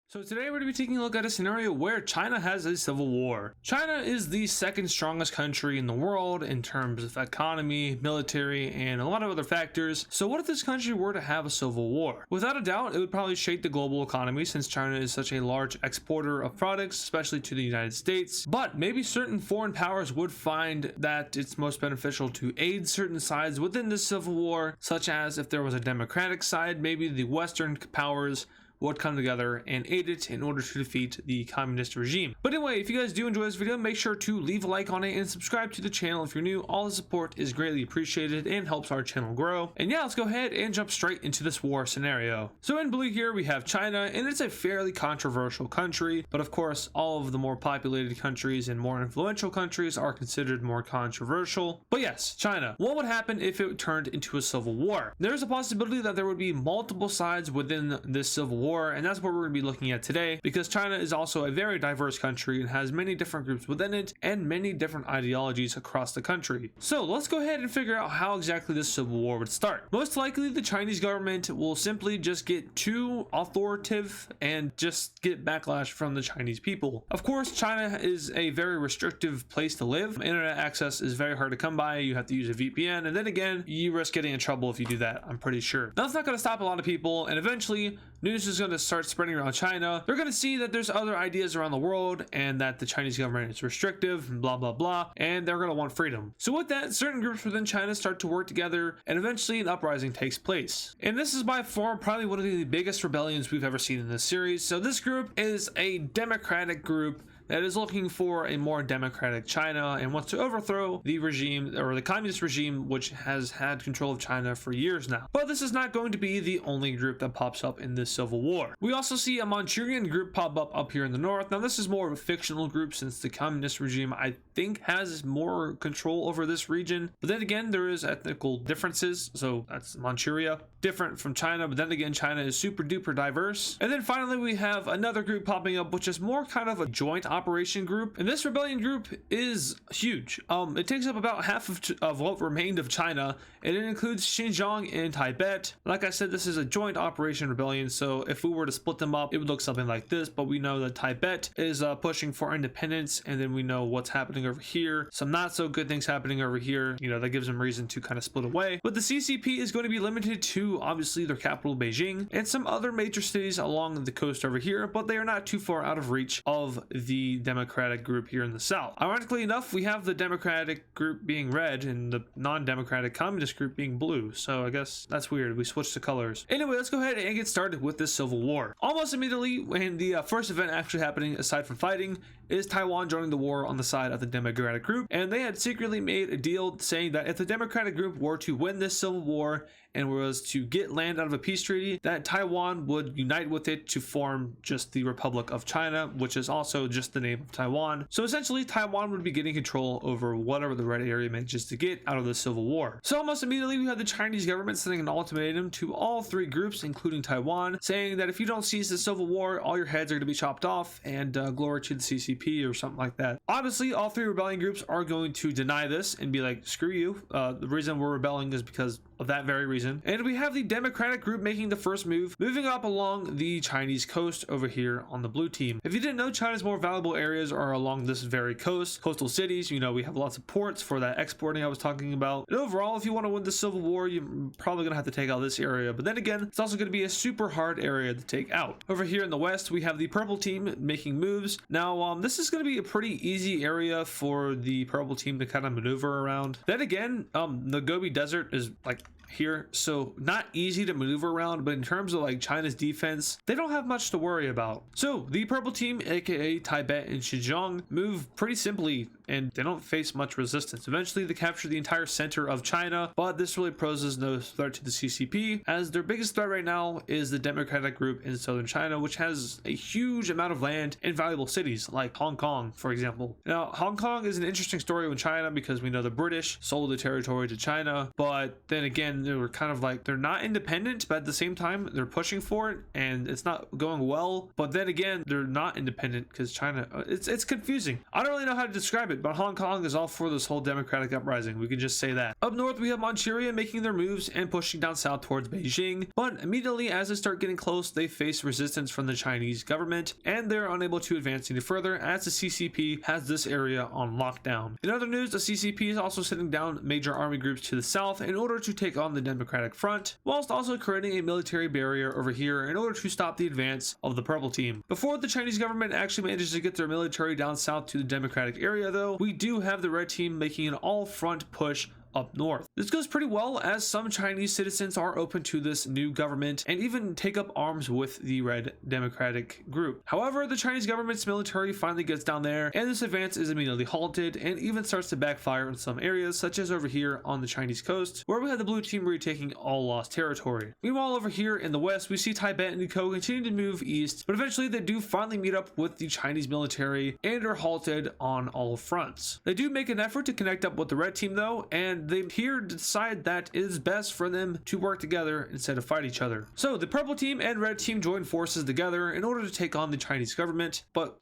So today we're going to be taking a look at a scenario where China has a civil war. China is the second strongest country in the world in terms of economy, military, and a lot of other factors. So what if this country were to have a civil war? Without a doubt, it would probably shake the global economy since China is such a large exporter of products, especially to the United States. But maybe certain foreign powers would find that it's most beneficial to aid certain sides within this civil war, such as if there was a democratic side, maybe the Western powers would come together and aid it in order to defeat the communist regime. But anyway, if you guys do enjoy this video, make sure to leave a like on it and subscribe to the channel if you're new. All the support is greatly appreciated and helps our channel grow. And yeah, let's go ahead and jump straight into this war scenario. So in blue here we have China, and it's a fairly controversial country, but of course all of the more populated countries and more influential countries are considered more controversial. But yes, China. What would happen if it turned into a civil war? There's a possibility that there would be multiple sides within this civil war, and that's what we're going to be looking at today, because China is also a very diverse country and has many different groups within it and many different ideologies across the country. So let's go ahead and figure out how exactly this civil war would start. Most likely the Chinese government will simply just get too authoritative and just get backlash from the Chinese people. Of course, China is a very restrictive place to live. Internet access is very hard to come by. You have to use a VPN, and then again, you risk getting in trouble if you do that, I'm pretty sure. That's not going to stop a lot of people, and eventually news is going to start spreading around China. They're going to see that there's other ideas around the world and that the Chinese government is restrictive and blah blah blah, and they're going to want freedom. So with that, certain groups within China start to work together, and eventually an uprising takes place. And this is by far probably one of the biggest rebellions we've ever seen in this series. So this group is a democratic group that is looking for a more democratic China and wants to overthrow the regime, or the communist regime, which has had control of China for years now. But this is not going to be the only group that pops up in this civil war. We also see a Manchurian group pop up here in the north. Now this is more of a fictional group since the communist regime, I think, has more control over this region. But then again, there is ethnical differences. So that's Manchuria, different from China, but then again, China is super duper diverse. And then finally we have another group popping up, which is more kind of a joint operation group, and this rebellion group is huge. It takes up about half of what remained of China, and it includes Xinjiang and Tibet. Like I said, this is a joint operation rebellion, so if we were to split them up, it would look something like this. But we know that Tibet is pushing for independence, and then we know what's happening over here, some not so good things happening over here, you know, that gives them reason to kind of split away. But the CCP is going to be limited to obviously their capital, Beijing, and some other major cities along the coast over here, but they are not too far out of reach of the democratic group here in the south. Ironically enough, we have the democratic group being red and the non-democratic communist group being blue, so I guess that's weird. We switched the colors. Anyway, let's go ahead and get started with this civil war. Almost immediately, when the first event actually happening aside from fighting is Taiwan joining the war on the side of the democratic group, and they had secretly made a deal saying that if the democratic group were to win this civil war and was to get land out of a peace treaty, that Taiwan would unite with it to form just the Republic of China, which is also just the name of Taiwan. So essentially Taiwan would be getting control over whatever the red area manages to get out of the civil war. So almost immediately we had the Chinese government sending an ultimatum to all three groups, including Taiwan, saying that if you don't cease the civil war, all your heads are going to be chopped off, and glory to the CCP or something like that. Obviously all three rebellion groups are going to deny this and be like, screw you, the reason we're rebelling is because of that very reason. And we have the democratic group making the first move, moving up along the Chinese coast over here on the blue team. If you didn't know, China's more valuable areas are along this very coast, coastal cities. You know, we have lots of ports for that exporting I was talking about. And overall, if you want to win the civil war, you're probably gonna have to take out this area, but then again, it's also going to be a super hard area to take out. Over here in the west, we have the purple team making moves. Now this is going to be a pretty easy area for the purple team to kind of maneuver around. Then again, the Gobi Desert is like here, so not easy to maneuver around, but in terms of like China's defense, they don't have much to worry about. So the purple team, aka Tibet and Xinjiang, move pretty simply and they don't face much resistance. Eventually they capture the entire center of China, but this really poses no threat to the CCP, as their biggest threat right now is the democratic group in southern China, which has a huge amount of land and valuable cities like Hong Kong, for example. Now Hong Kong is an interesting story with China because we know the British sold the territory to China, but then again they were kind of like, they're not independent, but at the same time they're pushing for it and it's not going well. But then again, they're not independent because China, it's confusing. I don't really know how to describe it it, but Hong Kong is all for this whole democratic uprising. We can just say that. Up north, we have Manchuria making their moves and pushing down south towards Beijing, but immediately as they start getting close, they face resistance from the Chinese government, and they're unable to advance any further as the CCP has this area on lockdown. In other news, the CCP is also sitting down major army groups to the south in order to take on the Democratic Front, whilst also creating a military barrier over here in order to stop the advance of the Purple Team. Before the Chinese government actually manages to get their military down south to the Democratic area though, we do have the Red Team making an all-front push up north. This goes pretty well as some Chinese citizens are open to this new government and even take up arms with the Red Democratic group. However, the Chinese government's military finally gets down there and this advance is immediately halted and even starts to backfire in some areas, such as over here on the Chinese coast where we have the blue team retaking all lost territory. Meanwhile, over here in the west, we see Tibet and Co continue to move east, but eventually they do finally meet up with the Chinese military and are halted on all fronts. They do make an effort to connect up with the Red Team though, and they here decide that it is best for them to work together instead of fight each other. So the Purple Team and Red Team join forces together in order to take on the Chinese government, but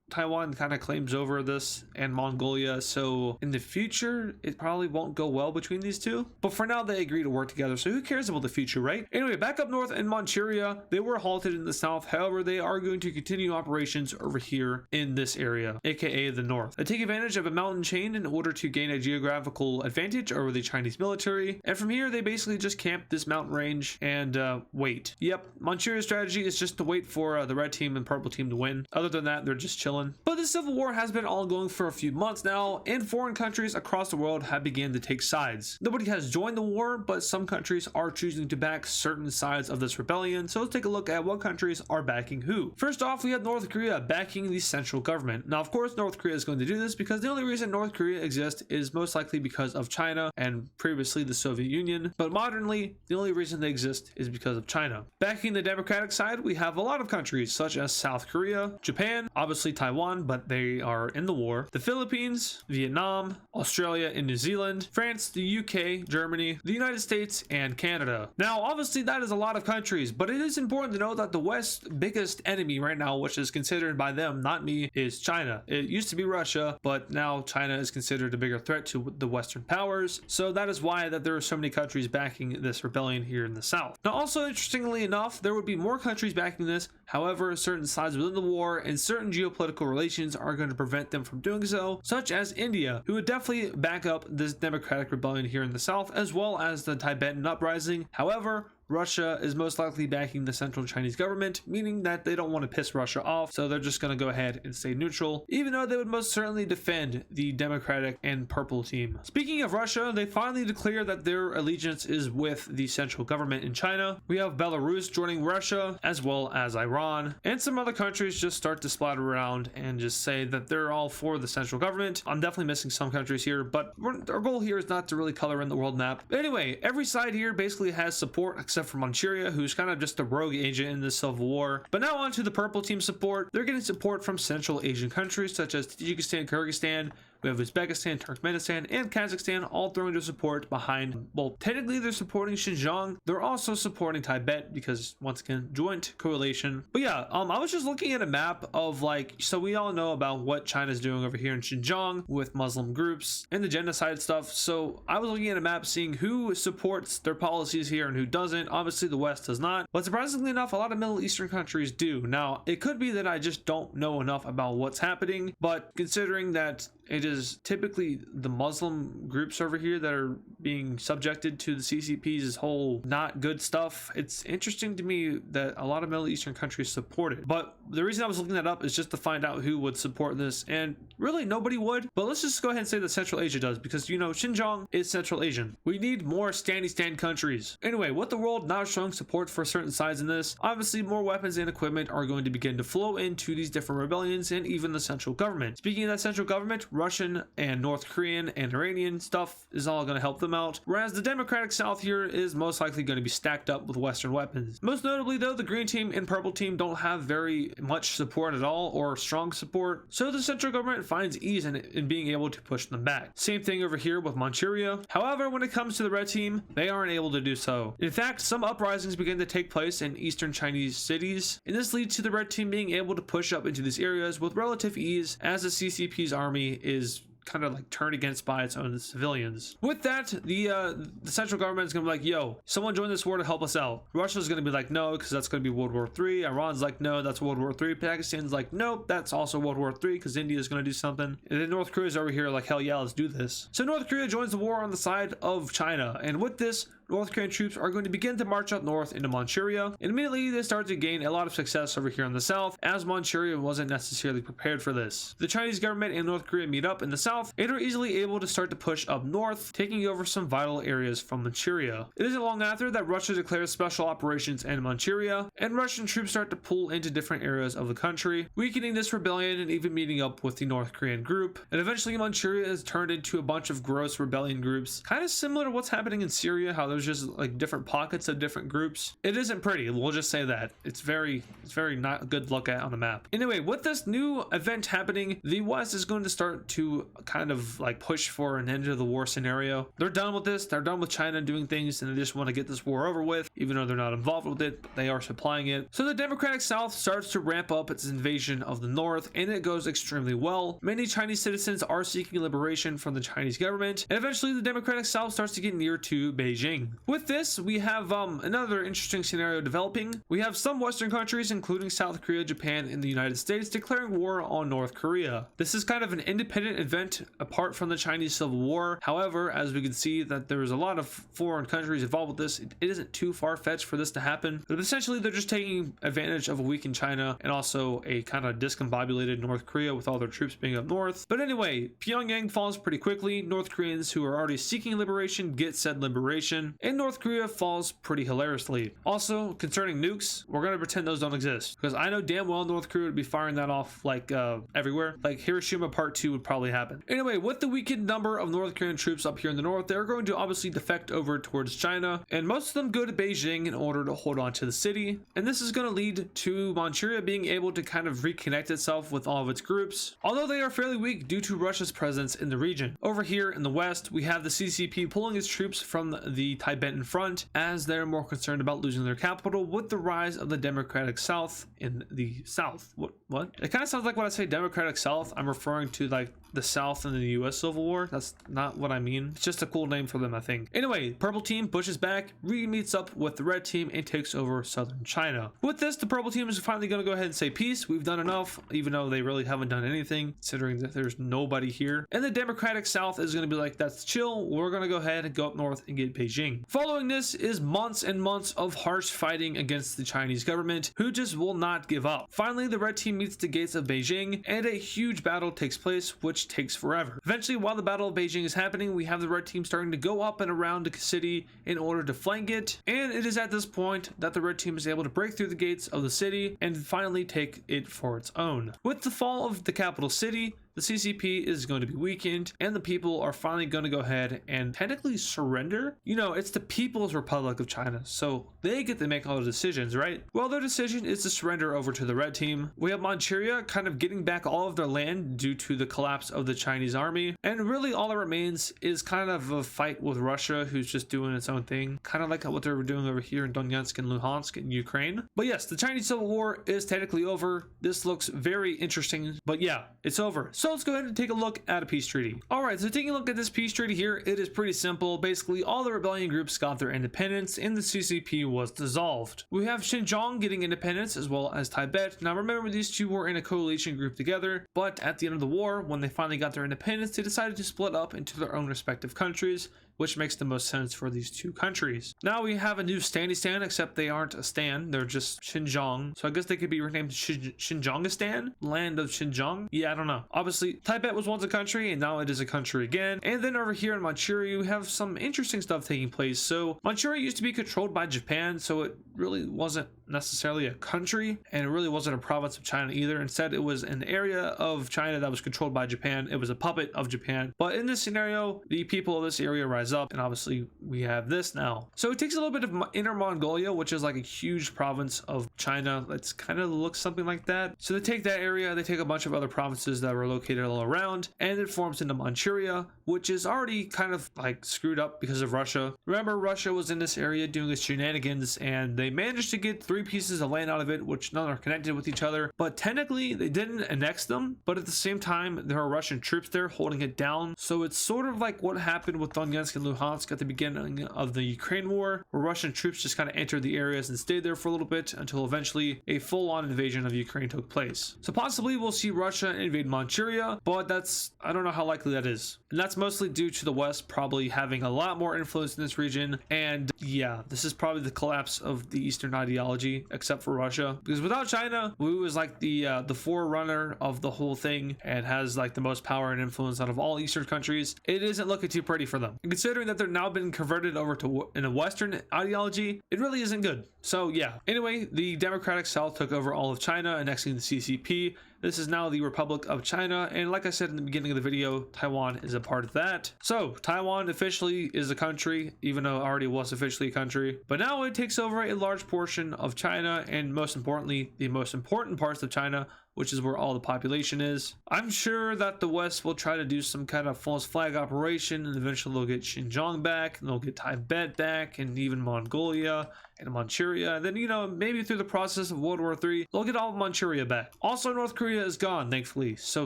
Taiwan kind of claims over this and Mongolia, so in the future it probably won't go well between these two, but for now they agree to work together, so who cares about the future, right? Anyway, back up north in Manchuria, they were halted in the south. However, they are going to continue operations over here in this area, aka the north. They take advantage of a mountain chain in order to gain a geographical advantage over the Chinese military, and from here they basically just camp this mountain range and wait. Yep, Manchuria's strategy is just to wait for the Red Team and Purple Team to win. Other than that, they're just chilling. But the civil war has been ongoing for a few months now, and foreign countries across the world have begun to take sides. Nobody has joined the war, but some countries are choosing to back certain sides of this rebellion, so let's take a look at what countries are backing who. First off, we have North Korea backing the central government. Now, of course, North Korea is going to do this because the only reason North Korea exists is most likely because of China and previously the Soviet Union, but modernly, the only reason they exist is because of China. Backing the Democratic side, we have a lot of countries such as South Korea, Japan, obviously Taiwan, but they are in the war, the Philippines, Vietnam, Australia and New Zealand, France, the UK, Germany, the United States, and Canada. Now, obviously that is a lot of countries, but it is important to know that the West's biggest enemy right now, which is considered by them, not me, is China. It used to be Russia, but now China is considered a bigger threat to the Western powers, so that is why that there are so many countries backing this rebellion here in the South. Now, also interestingly enough, there would be more countries backing this. However, certain sides within the war and certain geopolitical relations are going to prevent them from doing so, such as India, who would definitely back up this democratic rebellion here in the south, as well as the Tibetan uprising. However, Russia is most likely backing the central Chinese government, meaning that they don't want to piss Russia off, so they're just going to go ahead and stay neutral, even though they would most certainly defend the Democratic and Purple Team. Speaking of Russia, they finally declare that their allegiance is with the central government in China. We have Belarus joining Russia, as well as Iran, and some other countries just start to splatter around and just say that they're all for the central government. I'm definitely missing some countries here, but our goal here is not to really color in the world map. But anyway, every side here basically has support except for Manchuria, who's kind of just a rogue agent in this civil war. But now on to the Purple Team support. They're getting support from Central Asian countries such as Tajikistan, Kyrgyzstan. We have Uzbekistan, Turkmenistan, and Kazakhstan all throwing their support behind. Well, technically they're supporting Xinjiang. They're also supporting Tibet because, once again, joint coalition. But yeah, I was just looking at a map of so we all know about what China's doing over here in Xinjiang with Muslim groups and the genocide stuff. So I was looking at a map seeing who supports their policies here and who doesn't. Obviously the West does not, but surprisingly enough, a lot of Middle Eastern countries do. Now, it could be that I just don't know enough about what's happening, but considering that it is typically the Muslim groups over here that are being subjected to the CCP's whole not good stuff, it's interesting to me that a lot of Middle Eastern countries support it. But the reason I was looking that up is just to find out who would support this, and really nobody would. But let's just go ahead and say that Central Asia does, because Xinjiang is Central Asian. We need more standy-stand countries. Anyway, with the world now showing support for certain sides in this, obviously more weapons and equipment are going to begin to flow into these different rebellions and even the central government. Speaking of that central government, Russian and North Korean and Iranian stuff is all going to help them out, whereas the Democratic South here is most likely going to be stacked up with Western weapons. Most notably though, the Green Team and Purple Team don't have very much support at all, or strong support, so the central government finds ease in being able to push them back. Same thing over here with Manchuria. However, when it comes to the Red Team, they aren't able to do so. In fact, some uprisings begin to take place in eastern Chinese cities, and this leads to the Red Team being able to push up into these areas with relative ease as the CCP's army is kind of like turned against by its own civilians. With that, the central government is gonna be like, yo, someone join this war to help us out. Russia's gonna be like, no, because that's gonna be World War III. Iran's like, no, that's World War III. Pakistan's like, nope, that's also World War III, because India's gonna do something. And then North Korea's over here like, hell yeah, let's do this. So North Korea joins the war on the side of China, and with this, North Korean troops are going to begin to march up north into Manchuria, and immediately they start to gain a lot of success over here in the south, as Manchuria wasn't necessarily prepared for this. The Chinese government and North Korea meet up in the south and are easily able to start to push up north, taking over some vital areas from Manchuria. It isn't long after that Russia declares special operations in Manchuria, and Russian troops start to pull into different areas of the country, weakening this rebellion and even meeting up with the North Korean group. And eventually Manchuria is turned into a bunch of gross rebellion groups, kind of similar to what's happening in Syria, how there's just like different pockets of different groups. It isn't pretty, we'll just say that. It's very not a good look at on a map. Anyway, with this new event happening, the West is going to start to kind of like push for an end of the war scenario. They're done with this, they're done with China doing things, and they just want to get this war over with, even though they're not involved with it, but they are supplying it. So the Democratic South starts to ramp up its invasion of the North, and it goes extremely well. Many Chinese citizens are seeking liberation from the Chinese government, and eventually the Democratic South starts to get near to Beijing. With this, we have another interesting scenario developing. We have some Western countries, including South Korea, Japan, and the United States, declaring war on North Korea. This is kind of an independent event apart from the Chinese Civil War. However, as we can see that there's a lot of foreign countries involved with this, it isn't too far-fetched for this to happen. But essentially, they're just taking advantage of a weakened China and also a kind of discombobulated North Korea with all their troops being up north. But anyway, Pyongyang falls pretty quickly. North Koreans who are already seeking liberation get said liberation, and North Korea falls pretty hilariously. Also, concerning nukes, we're gonna pretend those don't exist, because I know damn well North Korea would be firing that off like everywhere. Like Hiroshima Part 2 would probably happen. Anyway, with the weakened number of North Korean troops up here in the north, they're going to obviously defect over towards China, and most of them go to Beijing in order to hold on to the city. And this is going to lead to Manchuria being able to kind of reconnect itself with all of its groups, although they are fairly weak due to Russia's presence in the region. Over here in the west, we have the CCP pulling its troops from the Tibetan front, as they're more concerned about losing their capital with the rise of the Democratic South in the south. What? It kind of sounds like when I say Democratic South, I'm referring to like the South in the US Civil War. That's not what I mean. It's just a cool name for them, I think. Anyway, purple team pushes back, meets up with the red team, and takes over southern China. With this, the purple team is finally going to go ahead and say peace. We've done enough, even though they really haven't done anything, considering that there's nobody here. And the Democratic South is going to be like, that's chill. We're going to go ahead and go up north and get Beijing. Following this is months and months of harsh fighting against the Chinese government, who just will not give up. Finally, the red team meets the gates of Beijing, and a huge battle takes place, which takes forever. Eventually, while the Battle of Beijing is happening, we have the red team starting to go up and around the city in order to flank it, and it is at this point that the red team is able to break through the gates of the city and finally take it for its own. With the fall of the capital city, the CCP is going to be weakened, and the people are finally going to go ahead and technically surrender. You know, it's the People's Republic of China, so they get to make all the decisions, right? Well, their decision is to surrender over to the red team. We have Manchuria kind of getting back all of their land due to the collapse of the Chinese army, and really all that remains is kind of a fight with Russia, who's just doing its own thing, kind of like what they were doing over here in Donetsk and Luhansk in Ukraine. But yes, the Chinese Civil War is technically over. This looks very interesting, but yeah, it's over. So let's go ahead and take a look at a peace treaty. Alright, so taking a look at this peace treaty here, it is pretty simple. Basically, all the rebellion groups got their independence and the CCP was dissolved. We have Xinjiang getting independence as well as Tibet. Now remember, these two were in a coalition group together, but at the end of the war, when they finally got their independence, they decided to split up into their own respective countries, which makes the most sense for these two countries. Now we have a new Standistan, except they aren't a stan, they're just Xinjiang. So I guess they could be renamed Xinjiangistan? Land of Xinjiang? Yeah, I don't know. Obviously, Tibet was once a country, and now it is a country again. And then over here in Manchuria, we have some interesting stuff taking place. So Manchuria used to be controlled by Japan, so it really wasn't necessarily a country, and it really wasn't a province of China either. Instead, it was an area of China that was controlled by Japan. It was a puppet of Japan. But in this scenario, the people of this area rise up, and obviously we have this now. So it takes a little bit of Inner Mongolia, which is like a huge province of China that's kind of looks something like that. So they take that area, they take a bunch of other provinces that were located all around, and it forms into Manchuria, which is already kind of like screwed up because of Russia. Remember, Russia was in this area doing its shenanigans, and they managed to get 3 pieces of land out of it, which none are connected with each other. But technically, they didn't annex them. But at the same time, there are Russian troops there holding it down. So it's sort of like what happened with Donetsk and Luhansk at the beginning of the Ukraine war, where Russian troops just kind of entered the areas and stayed there for a little bit until eventually a full-on invasion of Ukraine took place. So possibly we'll see Russia invade Manchuria, but I don't know how likely that is. And that's mostly due to the West probably having a lot more influence in this region. And yeah, this is probably the collapse of the Eastern ideology, except for Russia, because without China, who is like the forerunner of the whole thing and has like the most power and influence out of all Eastern countries, it isn't looking too pretty for them. And considering that they're now been converted over to in a Western ideology, it really isn't good. So yeah, anyway, the Democratic South took over all of China, annexing the CCP. This is now the Republic of China, and like I said in the beginning of the video, Taiwan is a part of that. So Taiwan officially is a country, even though it already was officially a country, but now it takes over a large portion of China, and most importantly, the most important parts of China, which is where all the population is. I'm sure that the West will try to do some kind of false flag operation, and eventually they'll get Xinjiang back, and they'll get Tibet back, and even Mongolia and Manchuria. And then, you know, maybe through the process of World War III, they'll get all of Manchuria back. Also, North Korea is gone, thankfully. So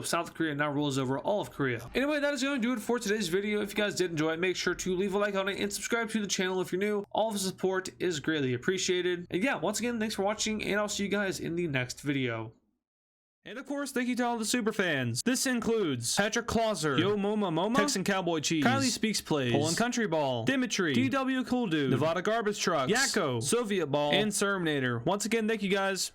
South Korea now rules over all of Korea. Anyway, that is going to do it for today's video. If you guys did enjoy it, make sure to leave a like on it and subscribe to the channel if you're new. All of the support is greatly appreciated. And yeah, once again, thanks for watching, and I'll see you guys in the next video. And of course, thank you to all the super fans. This includes Patrick Clauser, Yo Moma Moma, Texan Cowboy Cheese, Kylie Speaks Plays, Poland Country Ball, Dimitri, DW Cool Dude, Nevada Garbage Trucks, Yakko, Soviet Ball, and Serminator. Once again, thank you guys.